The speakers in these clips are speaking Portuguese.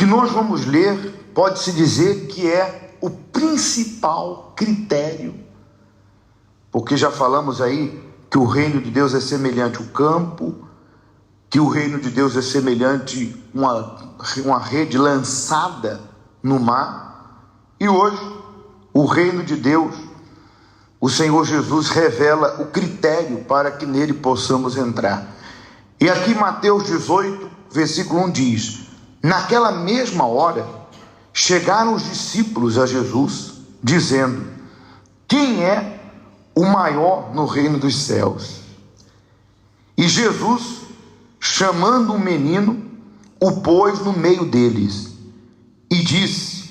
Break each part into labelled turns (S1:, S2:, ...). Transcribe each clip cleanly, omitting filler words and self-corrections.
S1: que nós vamos ler pode-se dizer que é o principal critério, porque já falamos aí que o reino de Deus é semelhante ao campo, que o reino de Deus é semelhante a uma rede lançada no mar, e hoje o reino de Deus, o Senhor Jesus revela o critério para que nele possamos entrar. E aqui Mateus 18, versículo 1 diz: naquela mesma hora chegaram os discípulos a Jesus, dizendo: quem é o maior no reino dos céus? E Jesus, chamando um menino, o pôs no meio deles e disse: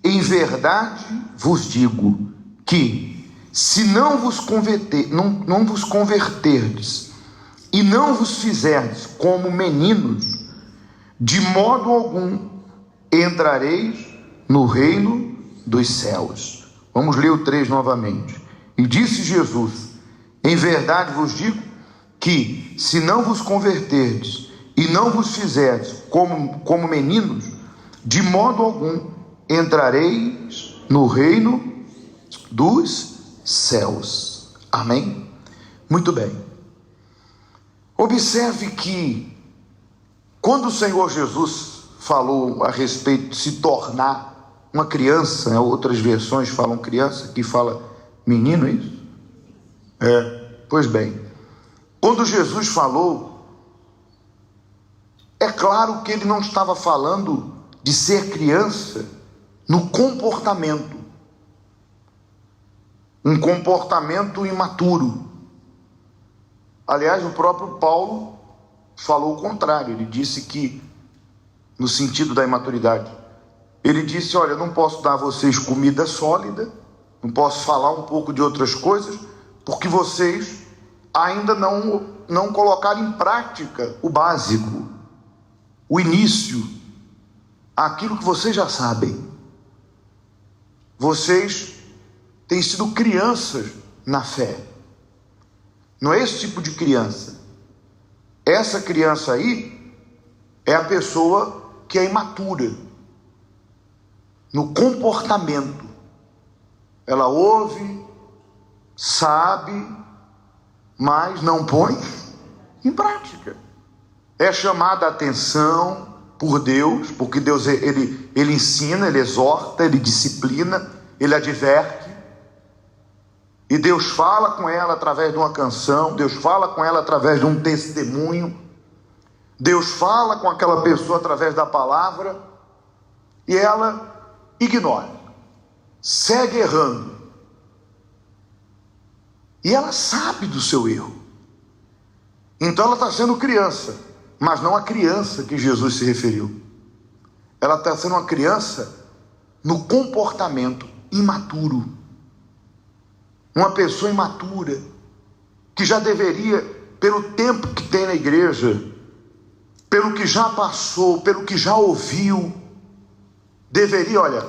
S1: em verdade vos digo que, se não vos converterdes e não vos fizerdes como meninos, de modo algum entrareis no reino dos céus. Vamos ler o 3 novamente. E disse Jesus: em verdade vos digo que, se não vos converterdes e não vos fizerdes como meninos, de modo algum entrareis no reino dos céus. Amém? Muito bem. Observe que quando o Senhor Jesus falou a respeito de se tornar uma criança, né? Outras versões falam criança, aqui fala menino, é isso? Pois bem, quando Jesus falou, é claro que ele não estava falando de ser criança no comportamento, um comportamento imaturo. Aliás, o próprio Paulo falou o contrário. Ele disse que, no sentido da imaturidade, ele disse: olha, eu não posso dar a vocês comida sólida, não posso falar um pouco de outras coisas, porque vocês ainda não colocaram em prática o básico, o início, aquilo que vocês já sabem. Vocês têm sido crianças na fé. Não é esse tipo de criança. Essa criança aí é a pessoa que é imatura no comportamento. Ela ouve, sabe, mas não põe em prática. É chamada a atenção por Deus, porque Deus ele ensina, ele exorta, ele disciplina, ele adverte. E Deus fala com ela através de uma canção, Deus fala com ela através de um testemunho, Deus fala com aquela pessoa através da palavra, e ela ignora, segue errando. E ela sabe do seu erro. Então ela está sendo criança, mas não a criança que Jesus se referiu. Ela está sendo uma criança no comportamento imaturo. Uma pessoa imatura, que já deveria, pelo tempo que tem na igreja, pelo que já passou, pelo que já ouviu, deveria, olha,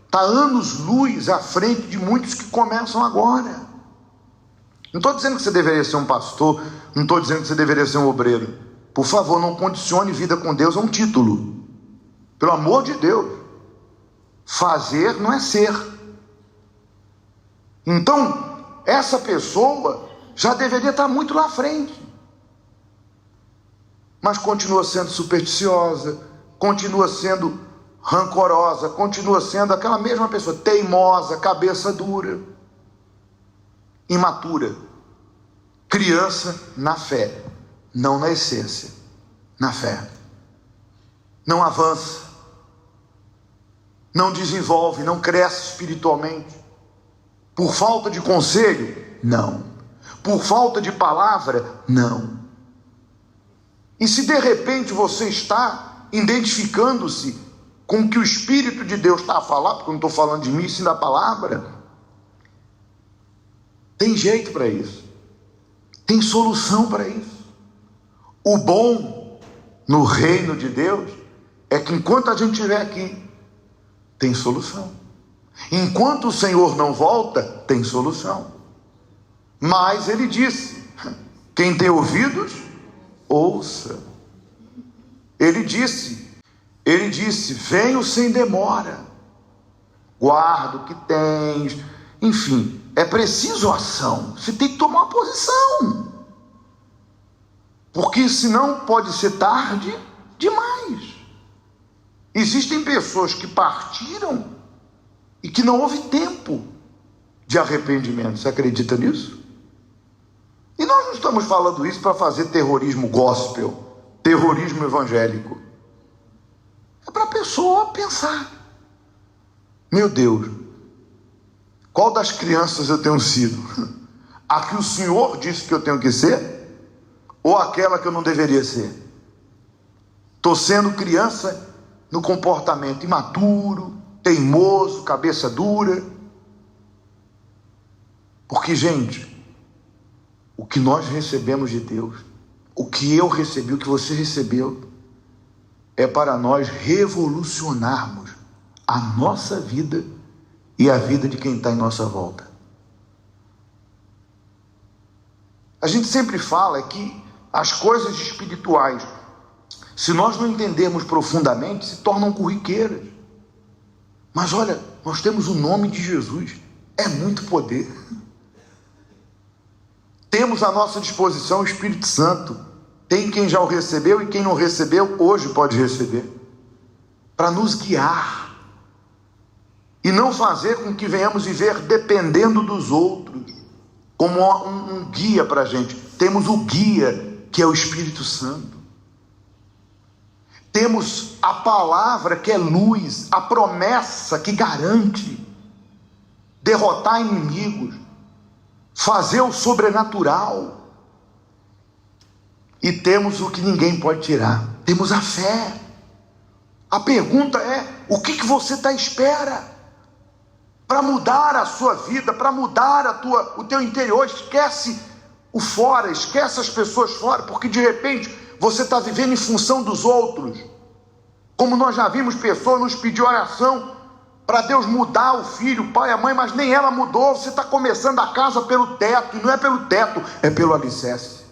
S1: está anos-luz à frente de muitos que começam agora. Não estou dizendo que você deveria ser um pastor, não estou dizendo que você deveria ser um obreiro. Por favor, não condicione vida com Deus a um título. Pelo amor de Deus. Fazer não é ser. Então, essa pessoa já deveria estar muito lá à frente. Mas continua sendo supersticiosa, continua sendo rancorosa, continua sendo aquela mesma pessoa, teimosa, cabeça dura, imatura, criança na fé, não na essência, na fé. Não avança, não desenvolve, não cresce espiritualmente. Por falta de conselho? Não. Por falta de palavra? Não. E se de repente você está identificando-se com o que o Espírito de Deus está a falar, porque eu não estou falando de mim, sim da palavra, tem jeito para isso. Tem solução para isso. O bom no reino de Deus é que enquanto a gente estiver aqui, tem solução. Enquanto o Senhor não volta, tem solução. Mas ele disse: quem tem ouvidos, ouça. Ele disse: Ele disse: venho sem demora, guarda o que tens. Enfim, é preciso ação. Você tem que tomar uma posição, porque senão pode ser tarde demais. Existem pessoas que partiram e que não houve tempo de arrependimento. Você acredita nisso? E nós não estamos falando isso para fazer terrorismo gospel, terrorismo evangélico. É para a pessoa pensar: meu Deus, qual das crianças eu tenho sido? A que o Senhor disse que eu tenho que ser? Ou aquela que eu não deveria ser? Estou sendo criança no comportamento imaturo, teimoso, cabeça dura. Porque, gente, o que nós recebemos de Deus, o que eu recebi, o que você recebeu, é para nós revolucionarmos a nossa vida e a vida de quem está em nossa volta. A gente sempre fala que as coisas espirituais, se nós não entendermos profundamente, se tornam corriqueiras. Mas olha, nós temos o nome de Jesus, é muito poder. Temos à nossa disposição o Espírito Santo. Tem quem já o recebeu e quem não recebeu, hoje pode receber, para nos guiar e não fazer com que venhamos viver dependendo dos outros, como um guia para a gente. Temos o guia, que é o Espírito Santo. Temos a palavra, que é luz, a promessa que garante derrotar inimigos, fazer o sobrenatural. E temos o que ninguém pode tirar, temos a fé. A pergunta é: o que você está à espera para mudar a sua vida, para mudar o teu interior? Esquece o fora, esquece as pessoas fora, porque de repente você está vivendo em função dos outros. Como nós já vimos pessoas nos pedir oração para Deus mudar o filho, o pai, a mãe, mas nem ela mudou. Você está começando a casa pelo teto, e não é pelo teto, é pelo alicerce.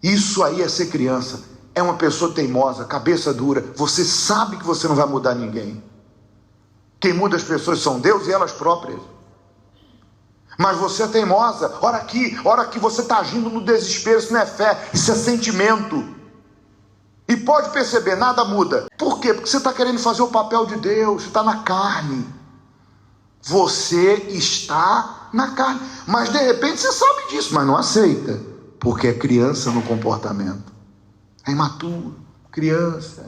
S1: Isso aí é ser criança, é uma pessoa teimosa, cabeça dura. Você sabe que você não vai mudar ninguém. Quem muda as pessoas são Deus e elas próprias. Mas você é teimosa. Ora que você está agindo no desespero. Isso não é fé, isso é sentimento. E pode perceber, nada muda. Por quê? Porque você está querendo fazer o papel de Deus, você está na carne. Você está na carne. Mas de repente você sabe disso, mas não aceita, porque é criança no comportamento. É imaturo, criança.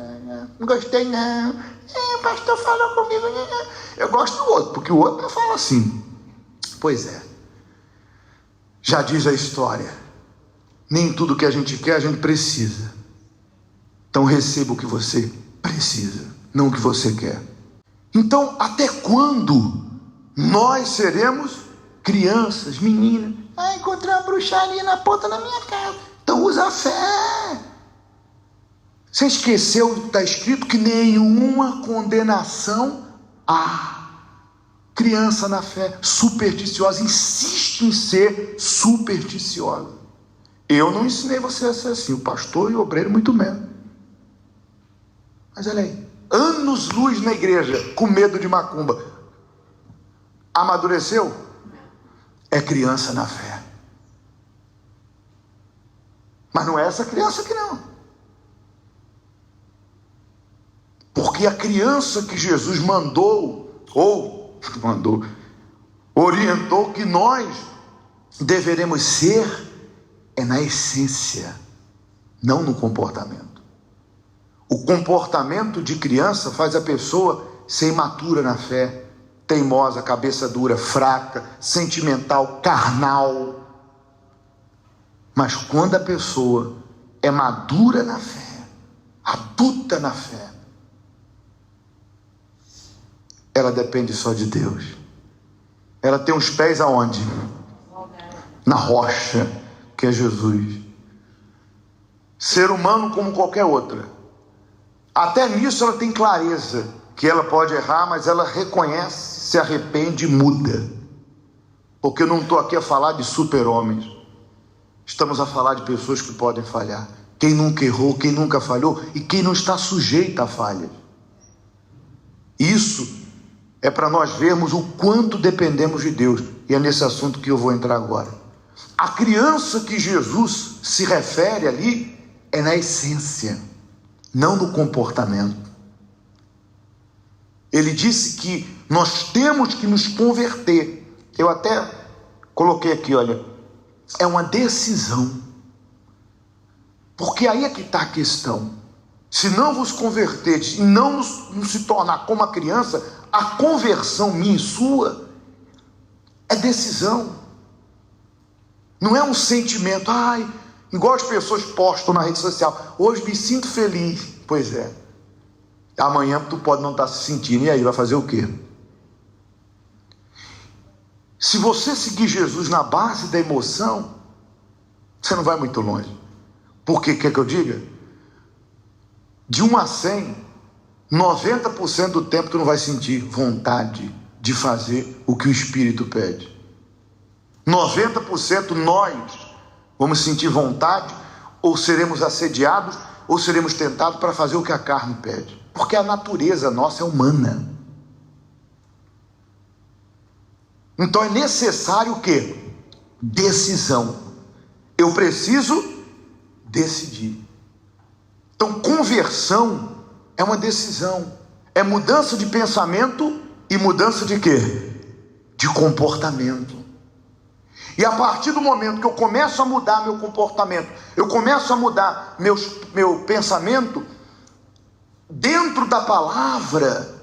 S1: Não gostei não. O pastor falou comigo. Eu gosto do outro, porque o outro não fala assim. Pois é. Já diz a história: nem tudo que a gente quer a gente precisa. Então receba o que você precisa, não o que você quer. Então, até quando nós seremos crianças, meninas? Encontrei uma bruxaria na porta da minha casa. Então usa a fé. Você esqueceu, está escrito que nenhuma condenação há. Criança na fé, supersticiosa, insiste em ser supersticiosa. Eu não ensinei você a ser assim, o pastor e o obreiro muito menos. Mas olha aí, anos-luz na igreja, com medo de macumba. Amadureceu? É criança na fé. Mas não é essa criança aqui não. Porque a criança que Jesus orientou que nós deveremos ser, é na essência, não no comportamento. O comportamento de criança faz a pessoa ser imatura na fé, teimosa, cabeça dura, fraca, sentimental, carnal. Mas quando a pessoa é madura na fé, adulta na fé, ela depende só de Deus. Ela tem os pés aonde? Na rocha, que é Jesus. Ser humano como qualquer outra. Até nisso ela tem clareza, que ela pode errar, mas ela reconhece, se arrepende e muda. Porque eu não estou aqui a falar de super-homens. Estamos a falar de pessoas que podem falhar, quem nunca errou, quem nunca falhou e quem não está sujeito a falhas. Isso é para nós vermos o quanto dependemos de Deus, e é nesse assunto que eu vou entrar agora. A criança que Jesus se refere ali é na essência, não no comportamento. Ele disse que nós temos que nos converter. Eu até coloquei aqui, olha, é uma decisão. Porque aí é que está a questão. Se não vos converterdes e não se tornar como a criança, a conversão minha e sua é decisão. Não é um sentimento, igual as pessoas postam na rede social, hoje me sinto feliz. Pois é. Amanhã tu pode não estar se sentindo, e aí vai fazer o quê? Se você seguir Jesus na base da emoção, você não vai muito longe. Por que quer que eu diga? De 1 a 100, 90% do tempo tu não vai sentir vontade de fazer o que o Espírito pede. 90% nós vamos sentir vontade, ou seremos assediados, ou seremos tentados para fazer o que a carne pede. Porque a natureza nossa é humana. Então é necessário o quê? Decisão. Eu preciso decidir. Então conversão é uma decisão. É mudança de pensamento e mudança de quê? De comportamento. E a partir do momento que eu começo a mudar meu comportamento, eu começo a mudar meu pensamento, dentro da palavra,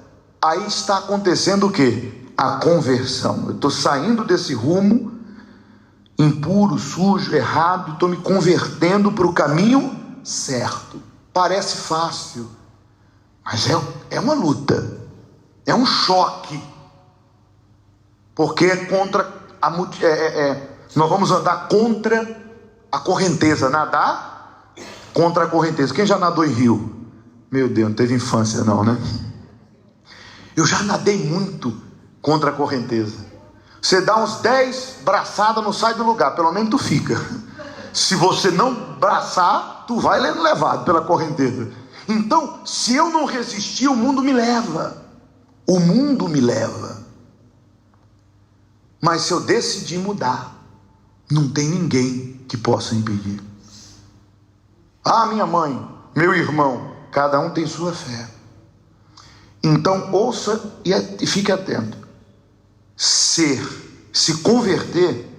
S1: aí está acontecendo o quê? A conversão. Eu estou saindo desse rumo impuro, sujo, errado, estou me convertendo para o caminho certo. Parece fácil, mas é uma luta, é um choque, porque é contra nós vamos andar contra a correnteza, nadar contra a correnteza. Quem já nadou em rio? Meu Deus, não teve infância não, né? Eu já nadei muito contra a correnteza. Você dá uns 10 braçadas, não sai do lugar, pelo menos tu fica. Se você não braçar, tu vai levado pela correnteza. Então, se eu não resistir, o mundo me leva. O mundo me leva. Mas se eu decidir mudar, não tem ninguém que possa impedir. Minha mãe, meu irmão, cada um tem sua fé. Então ouça e fique atento. Se converter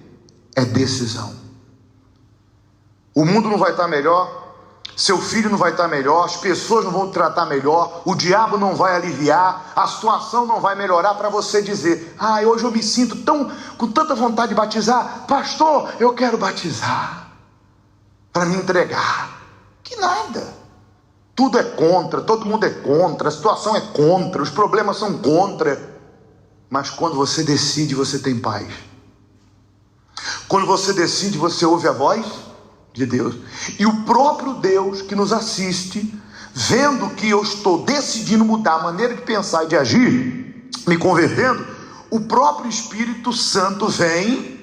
S1: é decisão. O mundo não vai estar melhor, seu filho não vai estar melhor, as pessoas não vão te tratar melhor, o diabo não vai aliviar, a situação não vai melhorar para você dizer: hoje eu me sinto com tanta vontade de batizar, pastor, eu quero batizar para me entregar. Que nada. Tudo é contra, todo mundo é contra, a situação é contra, os problemas são contra. Mas quando você decide, você tem paz. Quando você decide, você ouve a voz de Deus. E o próprio Deus que nos assiste, vendo que eu estou decidindo mudar a maneira de pensar e de agir, me convertendo, o próprio Espírito Santo vem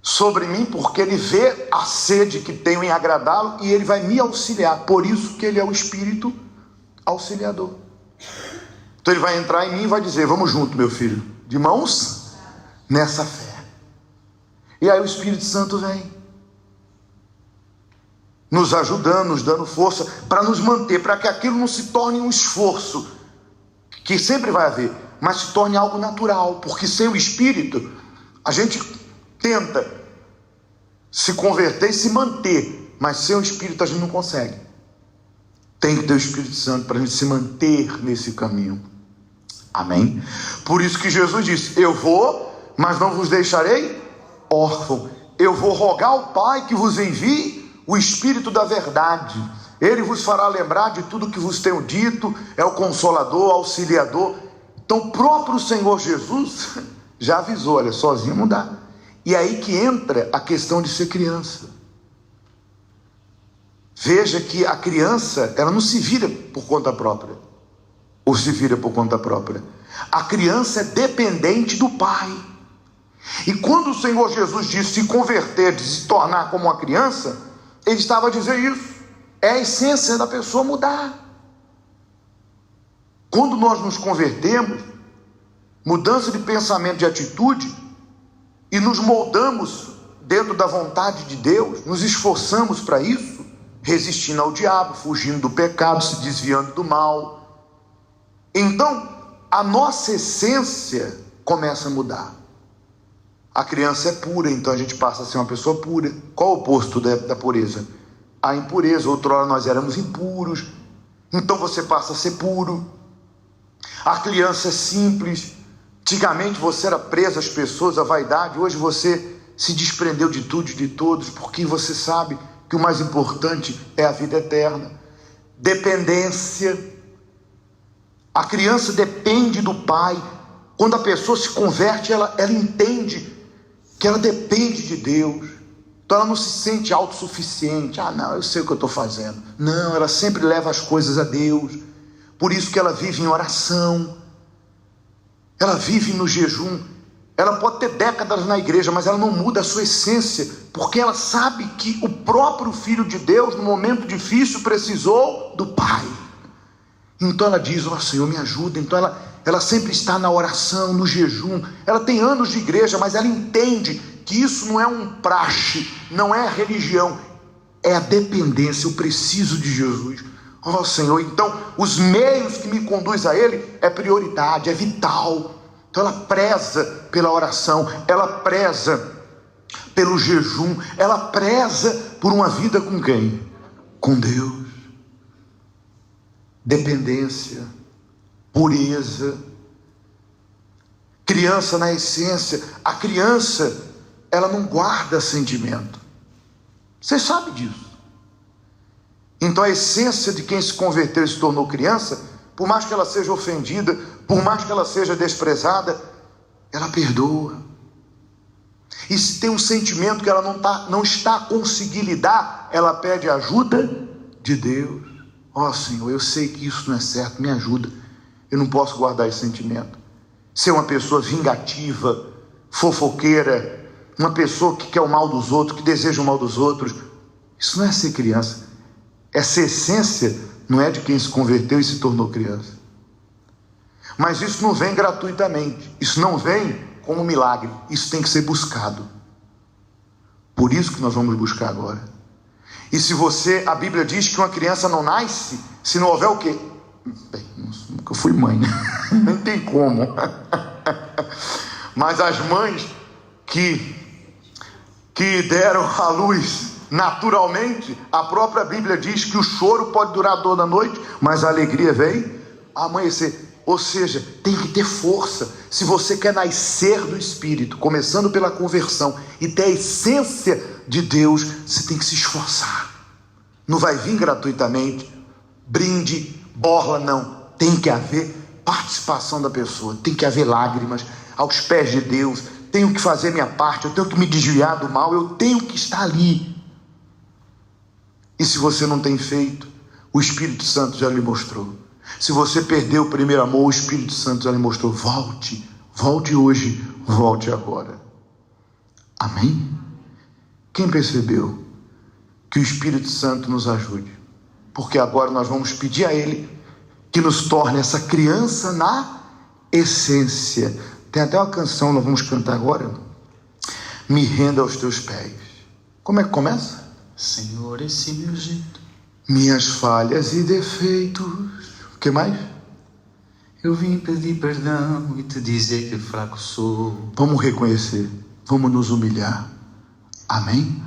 S1: sobre mim, porque ele vê a sede que tenho em agradá-lo e ele vai me auxiliar. Por isso que ele é o Espírito auxiliador. Então ele vai entrar em mim e vai dizer: vamos junto, meu filho, de mãos nessa fé. E aí o Espírito Santo vem nos ajudando, nos dando força para nos manter, para que aquilo não se torne um esforço, que sempre vai haver, mas se torne algo natural, porque sem o Espírito a gente tenta se converter e se manter, mas sem o Espírito a gente não consegue. Tem que ter o Espírito Santo para a gente se manter nesse caminho. Amém? Por isso que Jesus disse: eu vou, mas não vos deixarei órfão. Eu vou rogar ao Pai que vos envie o Espírito da verdade. Ele vos fará lembrar de tudo que vos tenho dito. É o Consolador, Auxiliador. Então o próprio Senhor Jesus já avisou: olha, sozinho não dá. E aí que entra a questão de ser criança. Veja que a criança, ela não se vira por conta própria, ou se vira por conta própria. A criança é dependente do pai. E quando o Senhor Jesus disse se converter, de se tornar como uma criança, Ele estava a dizer isso. É a essência da pessoa mudar. Quando nós nos convertemos, mudança de pensamento, de atitude, e nos moldamos dentro da vontade de Deus, nos esforçamos para isso, resistindo ao diabo, fugindo do pecado, se desviando do mal. Então, a nossa essência começa a mudar. A criança é pura, então a gente passa a ser uma pessoa pura. Qual o oposto da pureza? A impureza. Outrora nós éramos impuros, então você passa a ser puro. A criança é simples. Antigamente você era preso às pessoas, à vaidade. Hoje você se desprendeu de tudo e de todos, porque você sabe que o mais importante é a vida eterna. Dependência. A criança depende do pai. Quando a pessoa se converte, ela entende que ela depende de Deus. Então ela não se sente autossuficiente. Não, eu sei o que eu estou fazendo. Não, ela sempre leva as coisas a Deus. Por isso que ela vive em oração. Ela vive no jejum. Ela pode ter décadas na igreja, mas ela não muda a sua essência, porque ela sabe que o próprio Filho de Deus, no momento difícil, precisou do Pai. Então ela diz: ó Senhor, me ajuda. Então ela sempre está na oração, no jejum. Ela tem anos de igreja, mas ela entende que isso não é um praxe, não é religião, é a dependência. Eu preciso de Jesus. Ó Senhor, então os meios que me conduz a Ele é prioridade, é vital. Então ela preza pela oração, ela preza pelo jejum, ela preza por uma vida com quem? Com Deus. Dependência, pureza. Criança na essência. A criança, ela não guarda sentimento. Você sabe disso. Então a essência de quem se converteu e se tornou criança, por mais que ela seja ofendida, por mais que ela seja desprezada, ela perdoa. E se tem um sentimento que ela não está a conseguir lidar, ela pede ajuda de Deus. Ó Senhor, eu sei que isso não é certo, me ajuda. Eu não posso guardar esse sentimento. Ser uma pessoa vingativa, fofoqueira, uma pessoa que quer o mal dos outros, que deseja o mal dos outros, isso não é ser criança. Essa essência não é de quem se converteu e se tornou criança. Mas isso não vem gratuitamente, isso não vem como um milagre, isso tem que ser buscado. Por isso que nós vamos buscar agora. E se a Bíblia diz que uma criança não nasce se não houver o quê? Bem, nunca fui mãe, né? Nem tem como. Mas as mães que deram à luz naturalmente, a própria Bíblia diz que o choro pode durar toda a noite, mas a alegria vem ao amanhecer. Ou seja, tem que ter força. Se você quer nascer do Espírito, começando pela conversão, e ter a essência de Deus, você tem que se esforçar. Não vai vir gratuitamente, brinde, borla, não. Tem que haver participação da pessoa, tem que haver lágrimas aos pés de Deus. Tenho que fazer minha parte, eu tenho que me desviar do mal, eu tenho que estar ali. E se você não tem feito, o Espírito Santo já lhe mostrou. Se você perdeu o primeiro amor, o Espírito Santo já lhe mostrou. Volte hoje, volte agora. Amém? Quem percebeu? Que o Espírito Santo nos ajude, porque agora nós vamos pedir a Ele que nos torne essa criança na essência. Tem até uma canção, nós vamos cantar agora. Me renda aos teus pés. Como é que começa?
S2: Senhor, esse meu jeito,
S1: minhas falhas e defeitos. O que mais?
S2: eu vim pedir perdão e te dizer que fraco sou.
S1: Vamos reconhecer, vamos nos humilhar. Amém?